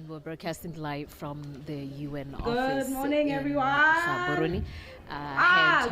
We're broadcasting live from the UN office. Good morning, everyone. Gaborone.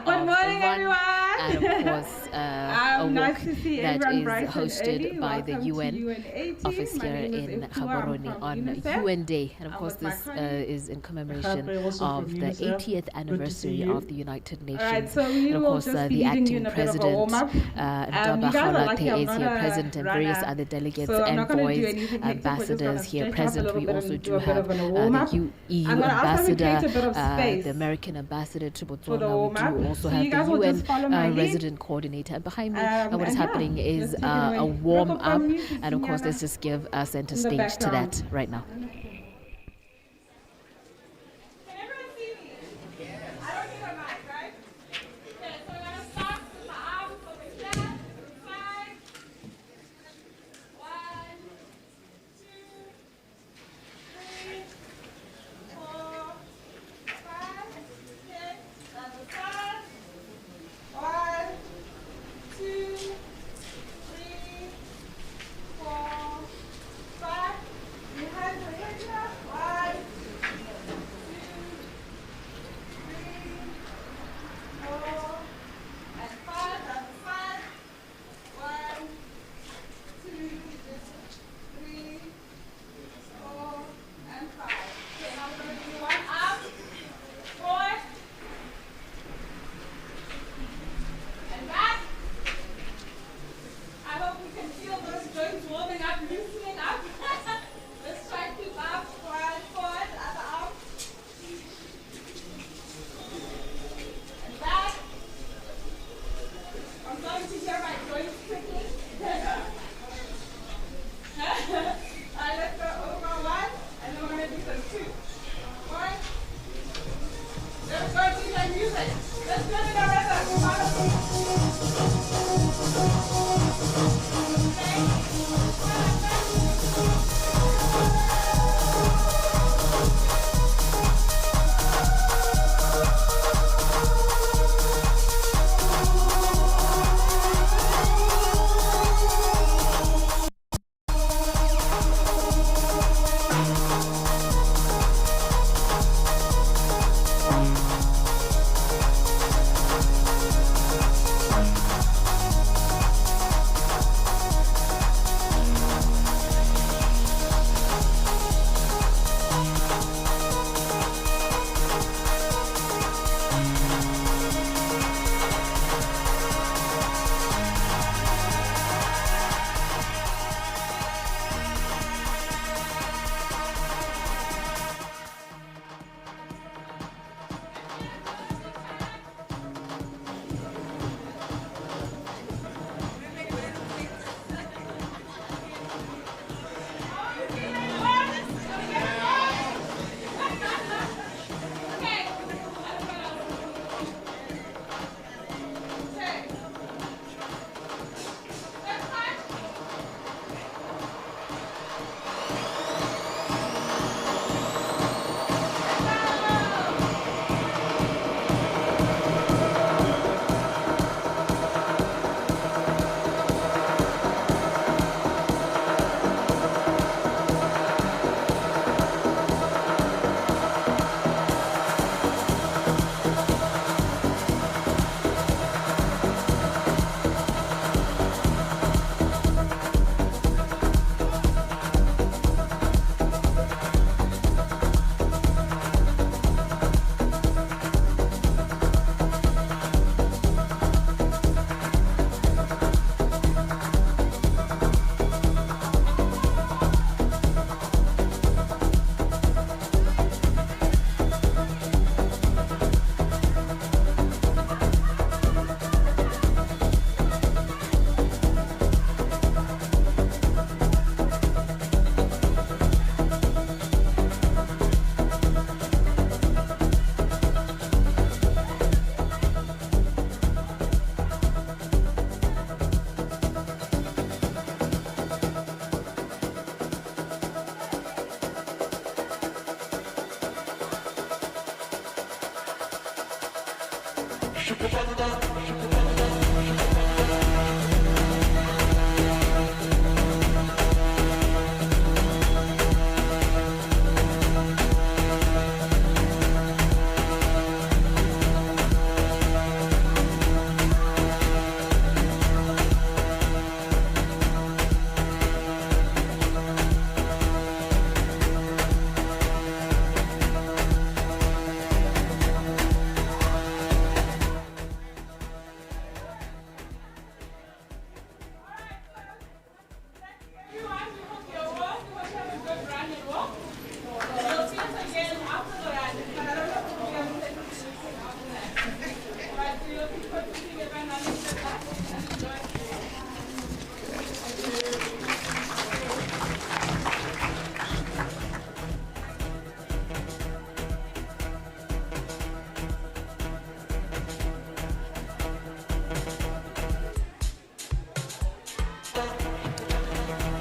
Good morning, everyone. And of course, a nice walk to see that everyone is bright and hosted early. by the Welcome UN to UN80. office My here name is in Ifua. I'm Gaborone from on UNICEF. UN Day. And of I'm course, with my this colleague. is in commemoration also of from the UNICEF. 80th anniversary of the United Nations. All right, so we and of will course, just be the leaving you acting in a bit of a president, warm-up. Ndaba You guys are lucky Gaolathe, I'm is not here a present, and runner, various other delegates, so I'm not gonna do envoys, anything hectic. We're just ambassadors gonna here stretch up a present. little We bit also and do do a bit have of an warm-up. the EU I'm gonna ask them to ambassador, create a bit of space the American ambassador to for the Botswana. We warm-up. do also So have you guys the will UN just follow my lead. resident coordinator. And behind me, what is And happening yeah, is just take it away. a warm-up. Music, And of course, Sinyana, let's just give a center in the stage to background. that right now.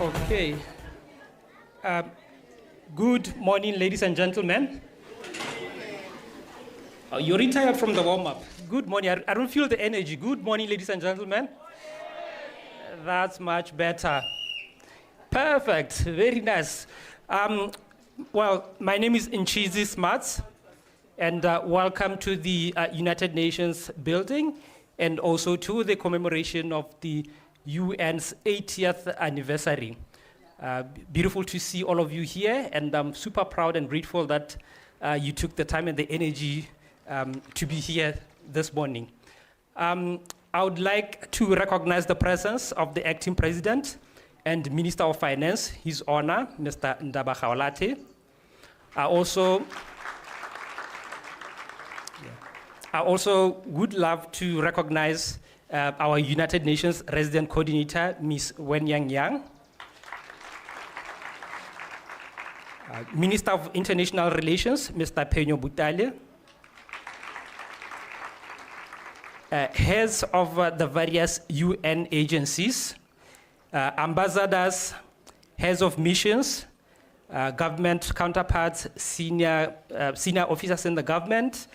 Okay. Good morning, ladies and gentlemen. You're retired from the warm-up. Good morning. I don't feel the energy. Good morning, ladies and gentlemen. That's much better. Perfect. Very nice. Well, my name is Nchizi Smarts, and welcome to the United Nations building, and also to the commemoration of the UN's 80th anniversary. Beautiful to see all of you here, and I'm super proud and grateful that you took the time and the energy to be here this morning. I would like to recognize the presence of the Acting President and Minister of Finance, His Honor, Mr. Ndaba Gaolathe. I also would love to recognize our United Nations Resident Coordinator, Ms. Wen Yang Yang, Minister of International Relations, Mr. Penyo Butale, heads of the various UN agencies, ambassadors, heads of missions, government counterparts, senior officers in the government,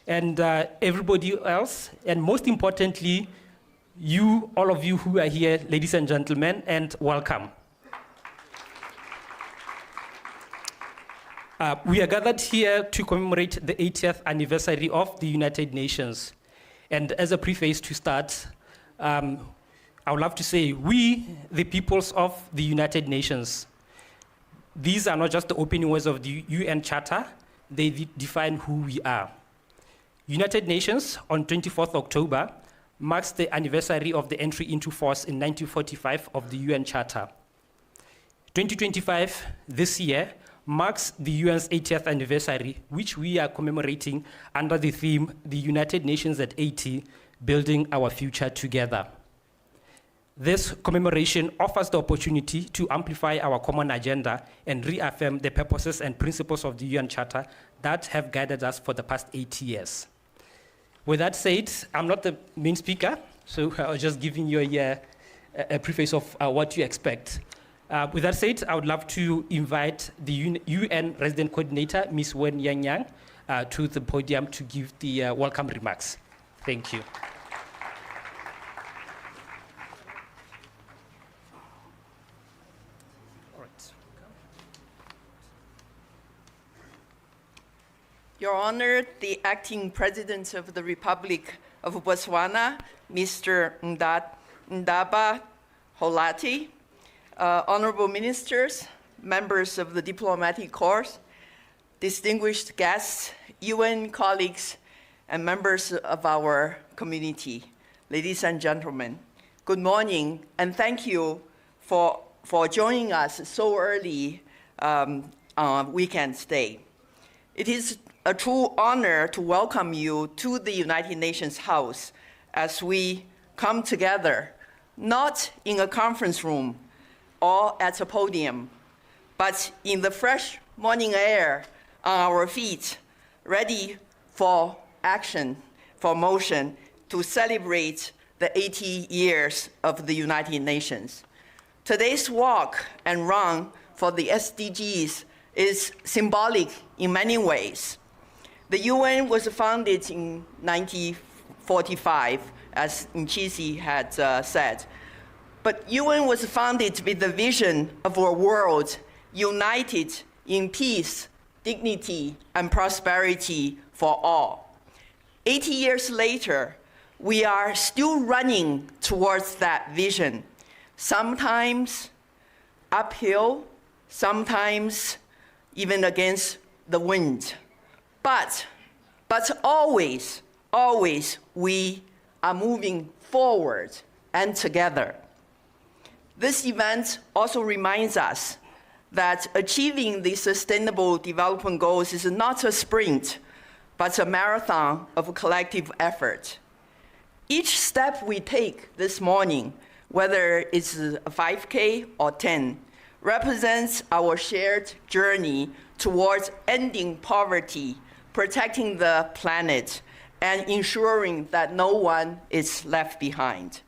and everybody else, and most importantly, you, all of you who are here, ladies and gentlemen, and welcome. We are gathered here to commemorate the 80th anniversary of the United Nations. And as a preface to start, I would love to say, we, the peoples of the United Nations, these are not just the opening words of the UN Charter, they define who we are. United Nations, on 24th October, marks the anniversary of the entry into force in 1945 of the UN Charter. 2025, this year, marks the UN's 80th anniversary, which we are commemorating under the theme, The United Nations at 80, Building Our Future Together. This commemoration offers the opportunity to amplify our common agenda and reaffirm the purposes and principles of the UN Charter that have guided us for the past 80 years. With that said, I'm not the main speaker, so I was just giving you a preface of what you expect. With that said, I would love to invite the UN Resident Coordinator, Ms. Wen Yang Yang, to the podium to give the welcome remarks. Thank you. All right. Your Honor, the Acting President of the Republic of Botswana, Mr. Ndaba Gaolathe, honorable ministers, members of the diplomatic corps, distinguished guests, UN colleagues, and members of our community, ladies and gentlemen, good morning, and thank you for joining us so early on weekend's day. It is a true honor to welcome you to the United Nations House as we come together, not in a conference room, or at a podium, but in the fresh morning air on our feet, ready for action, for motion, to celebrate the 80 years of the United Nations. Today's walk and run for the SDGs is symbolic in many ways. The UN was founded in 1945, as Nchizi had said. But UN was founded with the vision of a world united in peace, dignity, and prosperity for all. 80 years later, we are still running towards that vision, sometimes uphill, sometimes even against the wind. But always, always we are moving forward and together. This event also reminds us that achieving the Sustainable Development Goals is not a sprint, but a marathon of collective effort. Each step we take this morning, whether it's a 5K or 10, represents our shared journey towards ending poverty, protecting the planet, and ensuring that no one is left behind.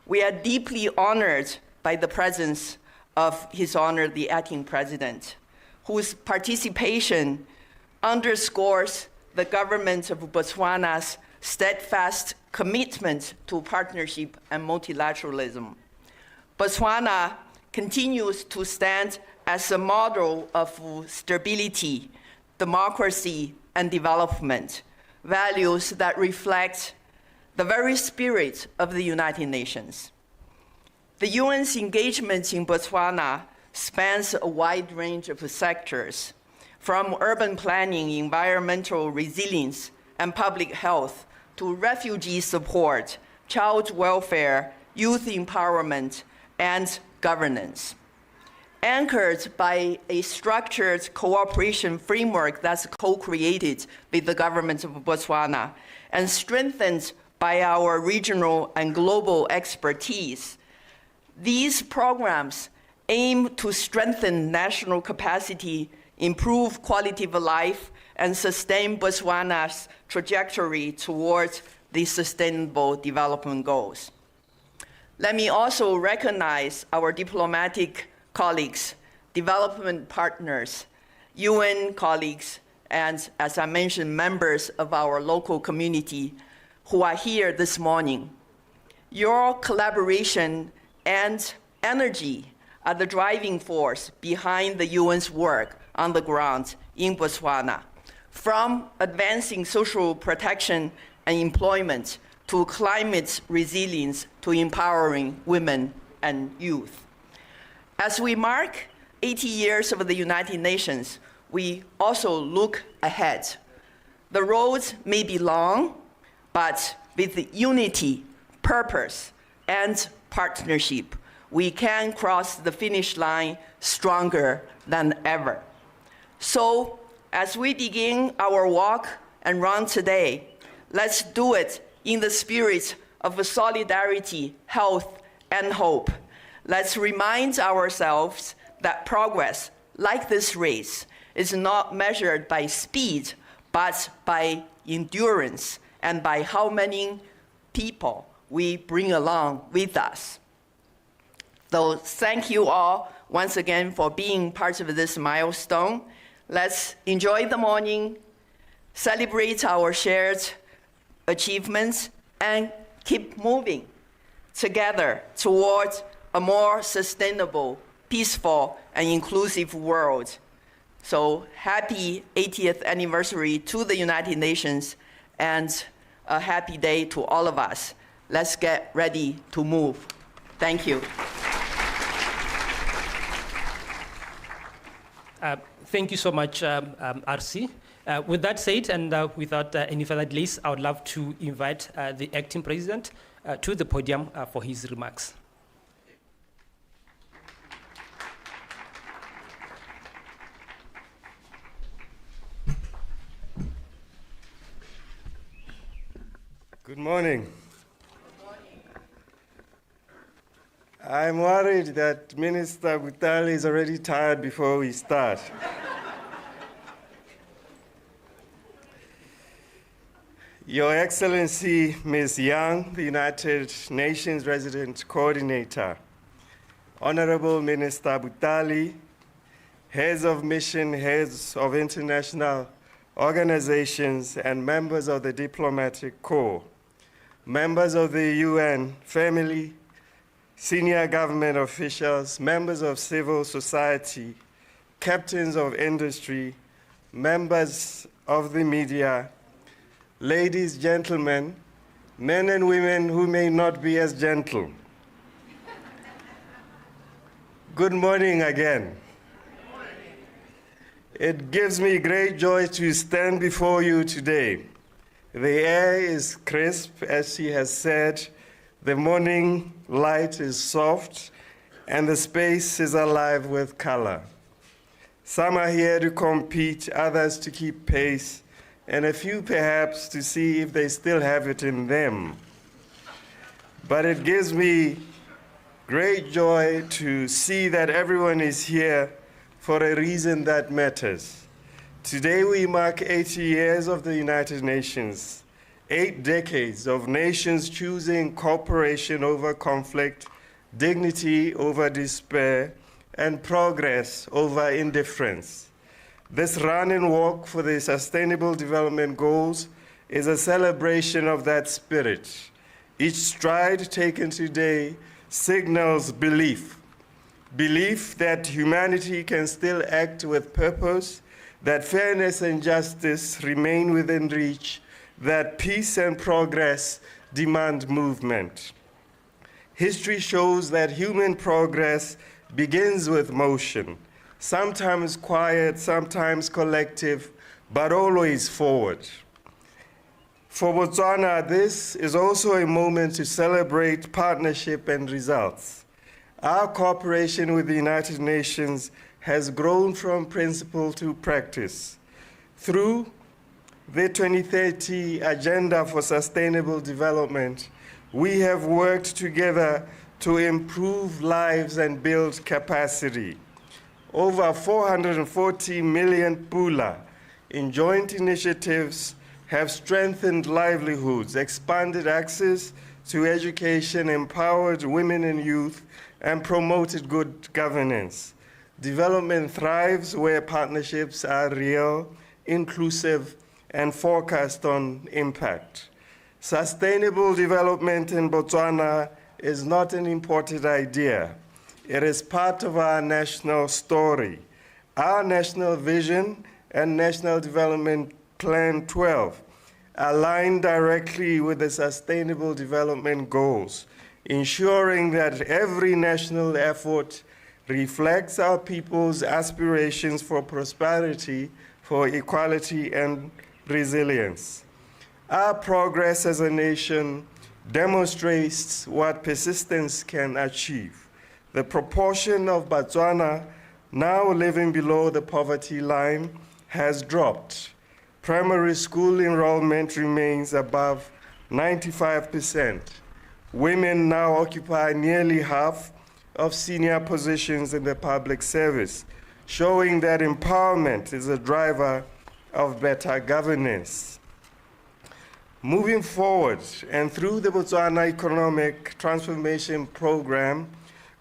We are deeply honored by the presence of His Honor, the Acting President, whose participation underscores the government of Botswana's steadfast commitment to partnership and multilateralism. Botswana continues to stand as a model of stability, democracy, and development, values that reflect the very spirit of the United Nations. The UN's engagement in Botswana spans a wide range of sectors, from urban planning, environmental resilience, and public health, to refugee support, child welfare, youth empowerment, and governance. Anchored by a structured cooperation framework that's co-created with the government of Botswana and strengthened by our regional and global expertise, these programs aim to strengthen national capacity, improve quality of life, and sustain Botswana's trajectory towards the Sustainable Development Goals. Let me also recognize our diplomatic colleagues, development partners, UN colleagues, and, as I mentioned, members of our local community who are here this morning. Your collaboration and energy are the driving force behind the UN's work on the ground in Botswana, from advancing social protection and employment to climate resilience to empowering women and youth. As we mark 80 years of the United Nations, we also look ahead. The road may be long, but with unity, purpose, and partnership, we can cross the finish line stronger than ever. So, as we begin our walk and run today, let's do it in the spirit of solidarity, health, and hope. Let's remind ourselves that progress, like this race, is not measured by speed, but by endurance and by how many people we bring along with us. So thank you all once again for being part of this milestone. Let's enjoy the morning, celebrate our shared achievements, and keep moving together towards a more sustainable, peaceful, and inclusive world. So happy 80th anniversary to the United Nations, and a happy day to all of us. Let's get ready to move. Thank you. Thank you so much, RC. With that said, and without any further delays, I would love to invite the acting president to the podium for his remarks. Good morning. I'm worried that Minister Butali is already tired before we start. Your Excellency, Ms. Young, the United Nations Resident Coordinator, Honorable Minister Butali, heads of mission, heads of international organizations, and members of the diplomatic corps, members of the UN family, senior government officials, members of civil society, captains of industry, members of the media, ladies, gentlemen, men and women who may not be as gentle. Good morning again. It gives me great joy to stand before you today. The air is crisp, as she has said, the morning light is soft, and the space is alive with color. Some are here to compete, others to keep pace, and a few perhaps to see if they still have it in them. But it gives me great joy to see that everyone is here for a reason that matters. Today we mark 80 years of the United Nations, 8 decades of nations choosing cooperation over conflict, dignity over despair, and progress over indifference. This run and walk for the Sustainable Development Goals is a celebration of that spirit. Each stride taken today signals belief. Belief that humanity can still act with purpose, that fairness and justice remain within reach, that peace and progress demand movement. History shows that human progress begins with motion, sometimes quiet, sometimes collective, but always forward. For Botswana, this is also a moment to celebrate partnership and results. Our cooperation with the United Nations has grown from principle to practice. Through the 2030 Agenda for Sustainable Development, we have worked together to improve lives and build capacity. Over 440 million pula in joint initiatives have strengthened livelihoods, expanded access to education, empowered women and youth, and promoted good governance. Development thrives where partnerships are real, inclusive, and focused on impact. Sustainable development in Botswana is not an imported idea. It is part of our national story. Our national vision and National Development Plan 12 align directly with the Sustainable Development Goals, ensuring that every national effort reflects our people's aspirations for prosperity, for equality, and resilience. Our progress as a nation demonstrates what persistence can achieve. The proportion of Botswana now living below the poverty line has dropped. Primary school enrollment remains above 95%. Women now occupy nearly half of senior positions in the public service, showing that empowerment is a driver of better governance. Moving forward, and through the Botswana Economic Transformation Program,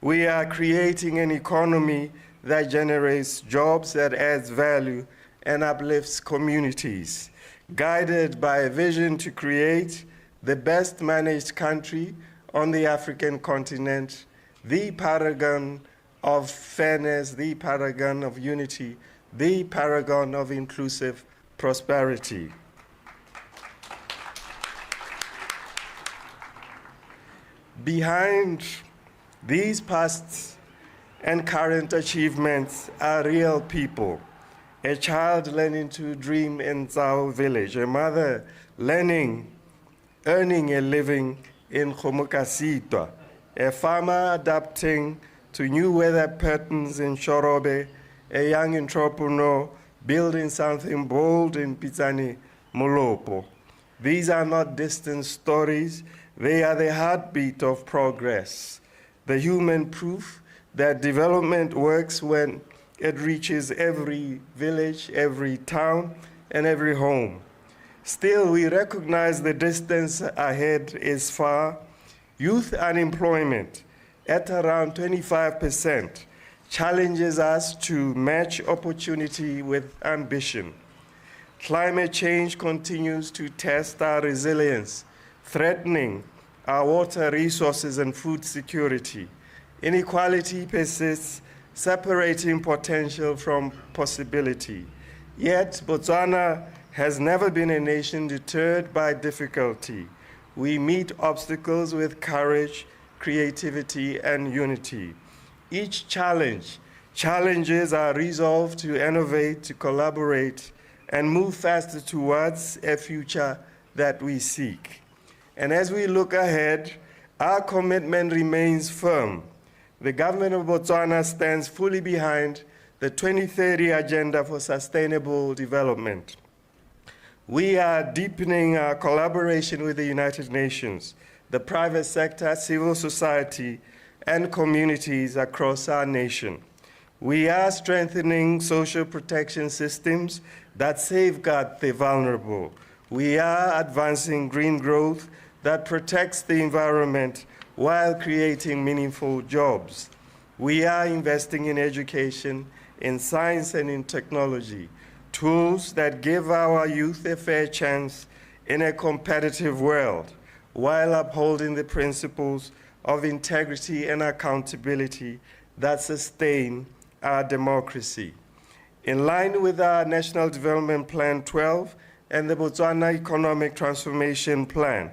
we are creating an economy that generates jobs, that adds value, and uplifts communities, guided by a vision to create the best managed country on the African continent, the paragon of fairness, the paragon of unity, the paragon of inclusive prosperity. Behind these past and current achievements are real people. A child learning to dream in Tsao village, a mother earning a living in Khomokasitwa, a farmer adapting to new weather patterns in Shorobe, a young entrepreneur building something bold in Pitsani, Molopo. These are not distant stories, they are the heartbeat of progress, the human proof that development works when it reaches every village, every town, and every home. Still, we recognize the distance ahead is far. Youth unemployment at around 25% challenges us to match opportunity with ambition. Climate change continues to test our resilience, threatening our water resources and food security. Inequality persists, separating potential from possibility. Yet, Botswana has never been a nation deterred by difficulty. We meet obstacles with courage, creativity, and unity. Each challenges our resolve to innovate, to collaborate, and move faster towards a future that we seek. And as we look ahead, our commitment remains firm. The government of Botswana stands fully behind the 2030 Agenda for Sustainable Development. We are deepening our collaboration with the United Nations, the private sector, civil society, and communities across our nation. We are strengthening social protection systems that safeguard the vulnerable. We are advancing green growth that protects the environment while creating meaningful jobs. We are investing in education, in science and in technology, tools that give our youth a fair chance in a competitive world, while upholding the principles of integrity and accountability that sustain our democracy. In line with our National Development Plan 12 and the Botswana Economic Transformation Plan,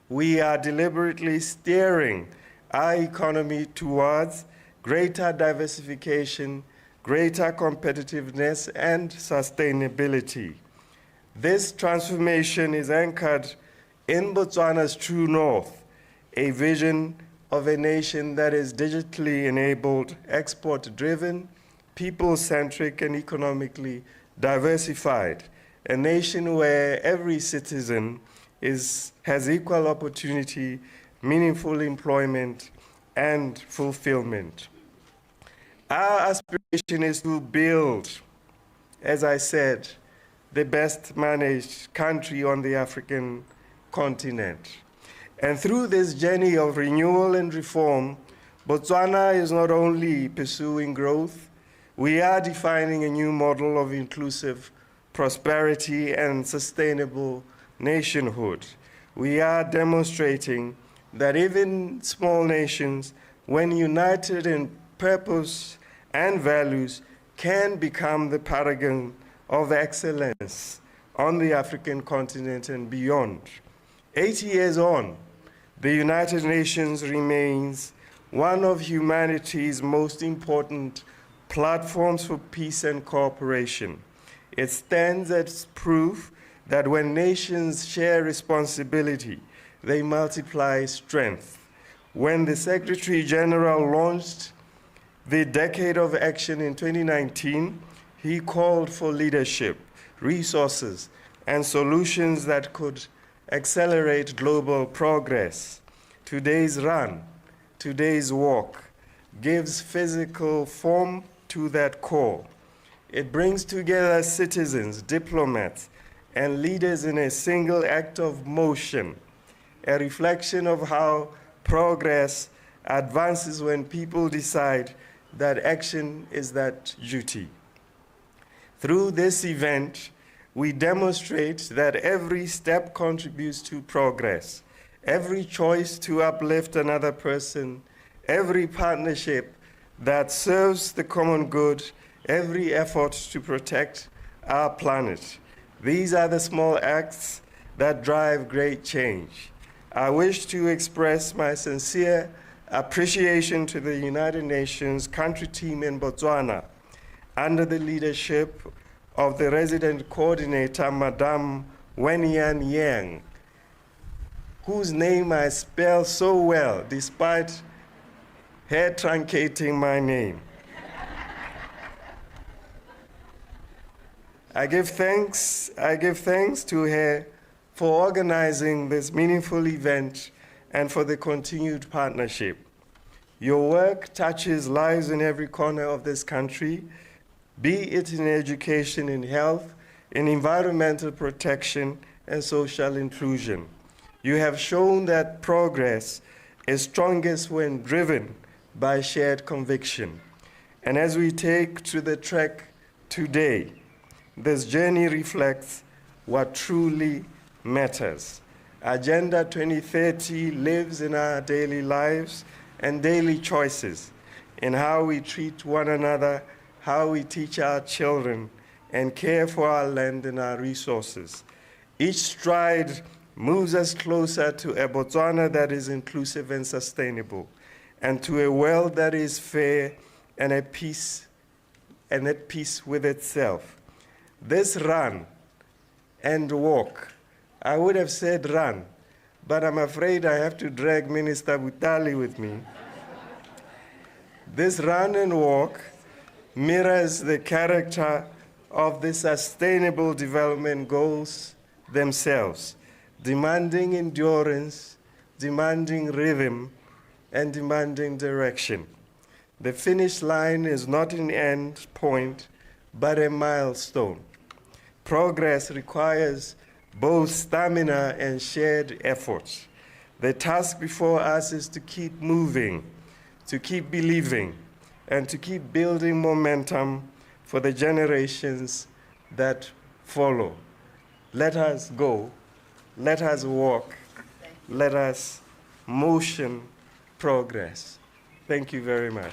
we are deliberately steering our economy towards greater diversification, greater competitiveness, and sustainability. This transformation is anchored in Botswana's true north, a vision of a nation that is digitally enabled, export-driven, people-centric, and economically diversified, a nation where every citizen has equal opportunity, meaningful employment, and fulfillment. Our aspiration is to build, as I said, the best managed country on the African continent. And through this journey of renewal and reform, Botswana is not only pursuing growth, we are defining a new model of inclusive prosperity and sustainable nationhood. We are demonstrating that even small nations, when united in purpose and values, can become the paragon of excellence on the African continent and beyond. 80 years on, the United Nations remains one of humanity's most important platforms for peace and cooperation. It stands as proof that when nations share responsibility, they multiply strength. When the Secretary General launched the Decade of Action in 2019, he called for leadership, resources, and solutions that could accelerate global progress. Today's run, today's walk, gives physical form to that call. It brings together citizens, diplomats, and leaders in a single act of motion, a reflection of how progress advances when people decide that action is that duty. Through this event, we demonstrate that every step contributes to progress, every choice to uplift another person, every partnership that serves the common good, every effort to protect our planet. These are the small acts that drive great change. I wish to express my sincere appreciation to the United Nations country team in Botswana under the leadership of the resident coordinator, Madame Wenyan Yang, whose name I spell so well despite her truncating my name. I give thanks to her for organizing this meaningful event and for the continued partnership. Your work touches lives in every corner of this country, be it in education, in health, in environmental protection, and social inclusion. You have shown that progress is strongest when driven by shared conviction. And as we take to the track today, this journey reflects what truly matters. Agenda 2030 lives in our daily lives and daily choices, in how we treat one another, how we teach our children, and care for our land and our resources. Each stride moves us closer to a Botswana that is inclusive and sustainable, and to a world that is fair and at peace with itself. This run and walk, I would have said run, but I'm afraid I have to drag Minister Butali with me. This run and walk mirrors the character of the Sustainable Development Goals themselves, demanding endurance, demanding rhythm, and demanding direction. The finish line is not an end point, but a milestone. Progress requires both stamina and shared efforts. The task before us is to keep moving, to keep believing, and to keep building momentum for the generations that follow. Let us go, let us walk, let us motion progress. Thank you very much.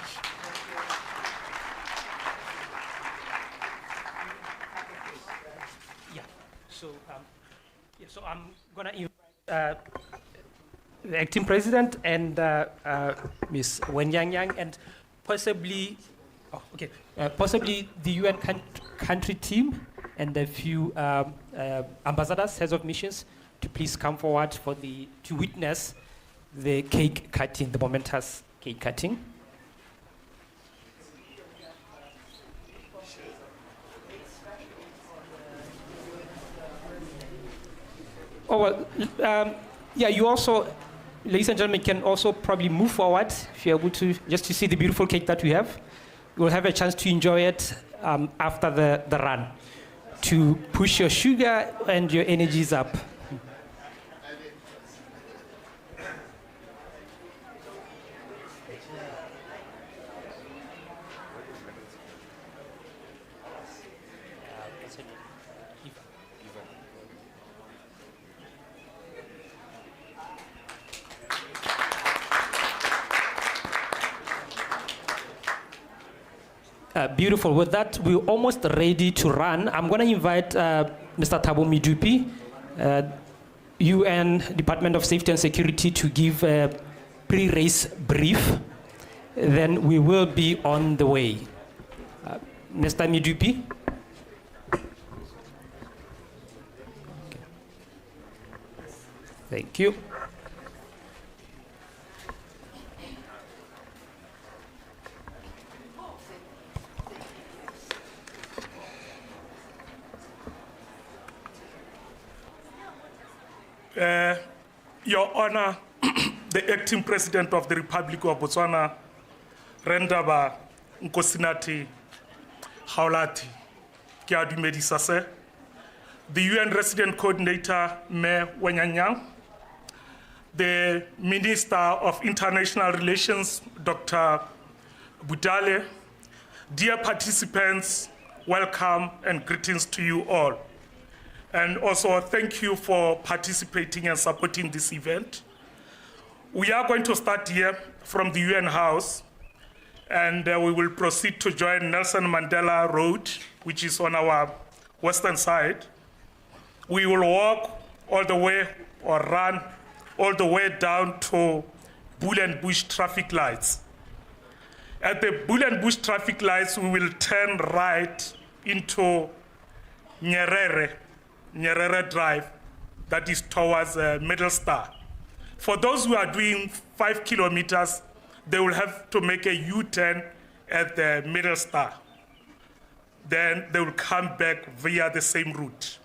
So I'm going to invite the acting president and Ms. Wen Yang Yang, and possibly, possibly the UN country team and a few ambassadors, heads of missions, to please come forward to witness the cake cutting, the momentous cake cutting. Oh, well, yeah, you also, ladies and gentlemen, can also probably move forward if you're able to, just to see the beautiful cake that we have. You'll have a chance to enjoy it after the run, to push your sugar and your energies up. Beautiful. With that, we're almost ready to run. I'm going to invite Mr. Thabo Midupi, UN Department of Safety and Security, to give a pre-race brief. Then we will be on the way. Mr. Midupi. Okay. Thank you. Your Honor, the Acting President of the Republic of Botswana, Ndaba Nkosinathi Gaolathe, ke a dumedisa se. The UN Resident Coordinator, Me Wenyanyang, the Minister of International Relations, Dr. Budale, dear participants, welcome and greetings to you all. And also, thank you for participating and supporting this event. We are going to start here from the UN House, and we will proceed to join Nelson Mandela Road, which is on our western side. We will walk all the way, or run all the way down to Bull and Bush traffic lights. At the Bull and Bush traffic lights, we will turn right into Nyerere Drive, that is towards Middle Star. For those who are doing 5 kilometers, they will have to make a U-turn at the Middle Star. Then they will come back via the same route.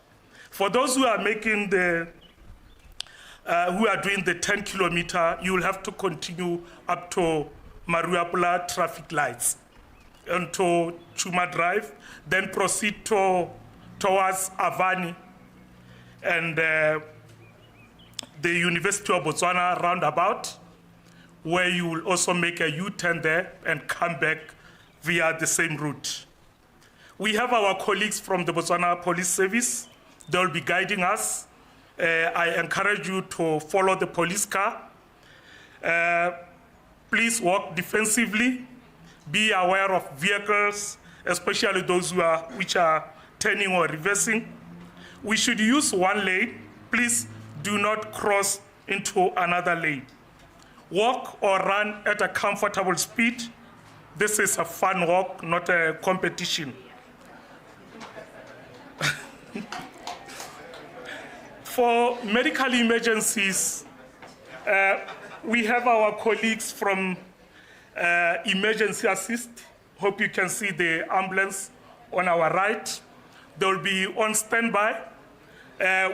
For those who are making who are doing the 10 kilometer, you will have to continue up to Mariapula traffic lights onto Chuma Drive, then proceed towards Avani and the University of Botswana roundabout, where you will also make a U-turn there and come back via the same route. We have our colleagues from the Botswana Police Service. They will be guiding us. I encourage you to follow the police car. Please walk defensively. Be aware of vehicles, especially those which are turning or reversing. We should use one lane. Please do not cross into another lane. Walk or run at a comfortable speed. This is a fun walk, not a competition. For medical emergencies, we have our colleagues from Emergency Assist. Hope you can see the ambulance on our right. They will be on standby.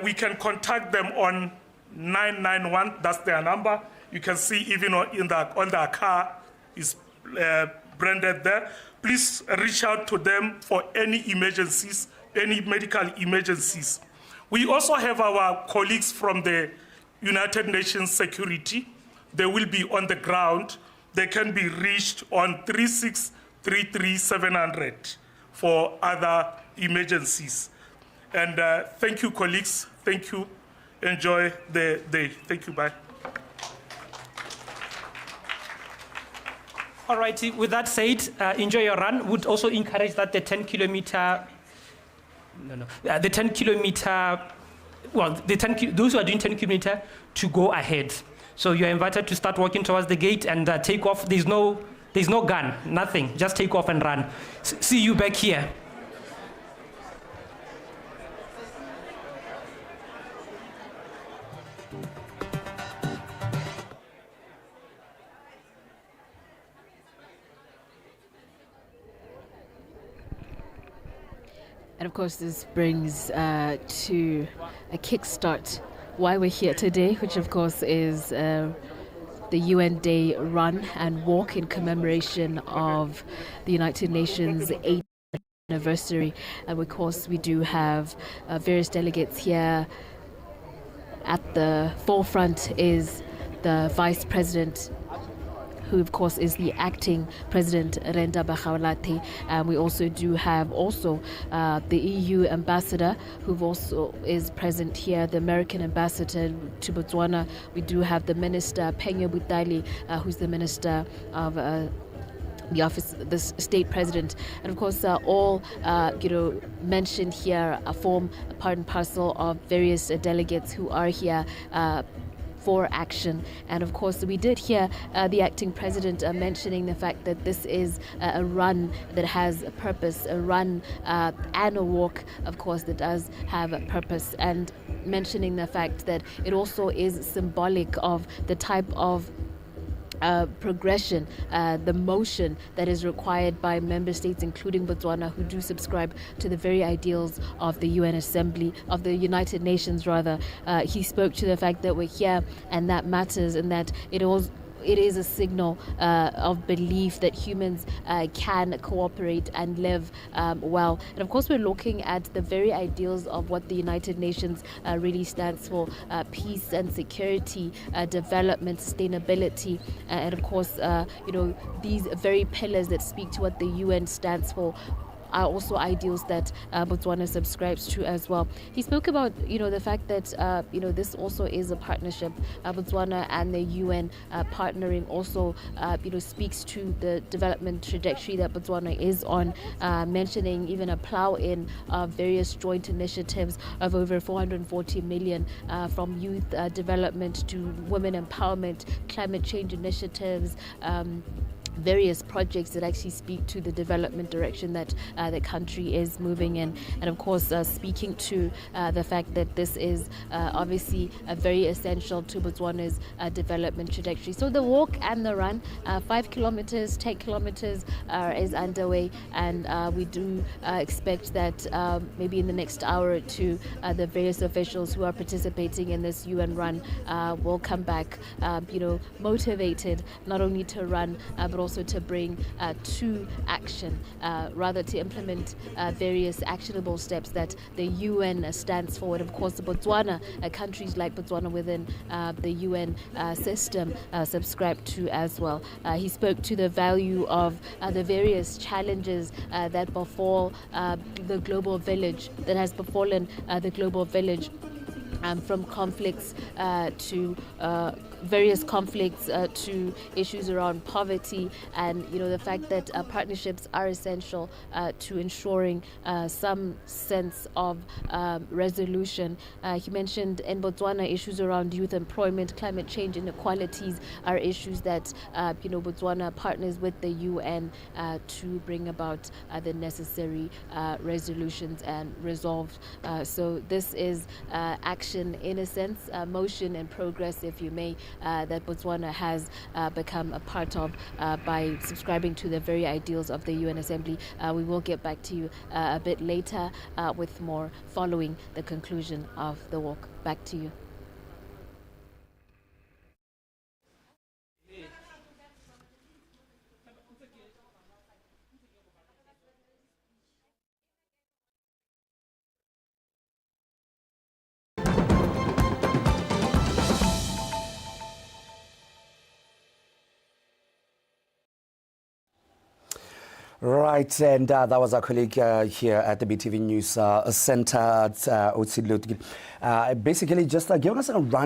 We can contact them on 991, that's their number. You can see even on the car is branded there. Please reach out to them for any emergencies, any medical emergencies. We also have our colleagues from the United Nations Security. They will be on the ground. They can be reached on 36 33700 for other emergencies. And thank you, colleagues. Thank you. Enjoy the day. Thank you. Bye. All right, with that said, enjoy your run. Would also encourage that the 10 kilometer, the 10 kilometer, well, those who are doing 10 kilometer to go ahead. So you're invited to start walking towards the gate and take off. There's no gun, nothing. Just take off and run. See you back here. And of course, this brings to a kickstart why we're here today, which of course is the UN Day run and walk in commemoration of the United Nations 8th anniversary. And of course, we do have various delegates here. At the forefront is the Vice President, who of course is the acting president, Ndaba Gaolathe. We also do have the EU ambassador, who also is present here, the American ambassador to Botswana. We do have the minister, Penyo Butali, who's the minister of the office, the state president, and of course all mentioned here form a part and parcel of various delegates who are here for action. And of course we did hear the acting president mentioning the fact that this is a run that has a purpose, a run and a walk, of course, that does have a purpose, and mentioning the fact that it also is symbolic of the type of progression, the motion that is required by member states, including Botswana, who do subscribe to the very ideals of the UN Assembly, of the United Nations rather. He spoke to the fact that we're here and that matters, and that it is a signal of belief that humans can cooperate and live well. And of course, we're looking at the very ideals of what the United Nations really stands for: peace and security, development, sustainability, and of course, these very pillars that speak to what the UN stands for are also ideals that Botswana subscribes to as well. He spoke about, the fact that, this also is a partnership. Botswana and the UN partnering also, speaks to the development trajectory that Botswana is on, mentioning even a plow-in of various joint initiatives of over 440 million from youth development to women empowerment, climate change initiatives, various projects that actually speak to the development direction that the country is moving in. And of course, speaking to the fact that this is obviously very essential to Botswana's development trajectory. So the walk and the run, 5 kilometers, 10 kilometers is underway, and we do expect that maybe in the next hour or two, the various officials who are participating in this UN run will come back, motivated not only to run, but also to bring to action, rather to implement various actionable steps that the UN stands for. And of course, Botswana, countries like Botswana within the UN system subscribe to as well. He spoke to the value of the various challenges that befall the global village, that has befallen the global village, from conflicts to various conflicts to issues around poverty, and the fact that partnerships are essential to ensuring some sense of resolution. He mentioned in Botswana issues around youth employment, climate change, inequalities are issues that Botswana partners with the UN to bring about the necessary resolutions and resolved. So this is action in a sense, motion and progress, if you may, that Botswana has become a part of by subscribing to the very ideals of the UN Assembly. We will get back to you a bit later with more following the conclusion of the walk. Back to you. Right, and that was our colleague here at the BTV News Center, basically just giving us a run.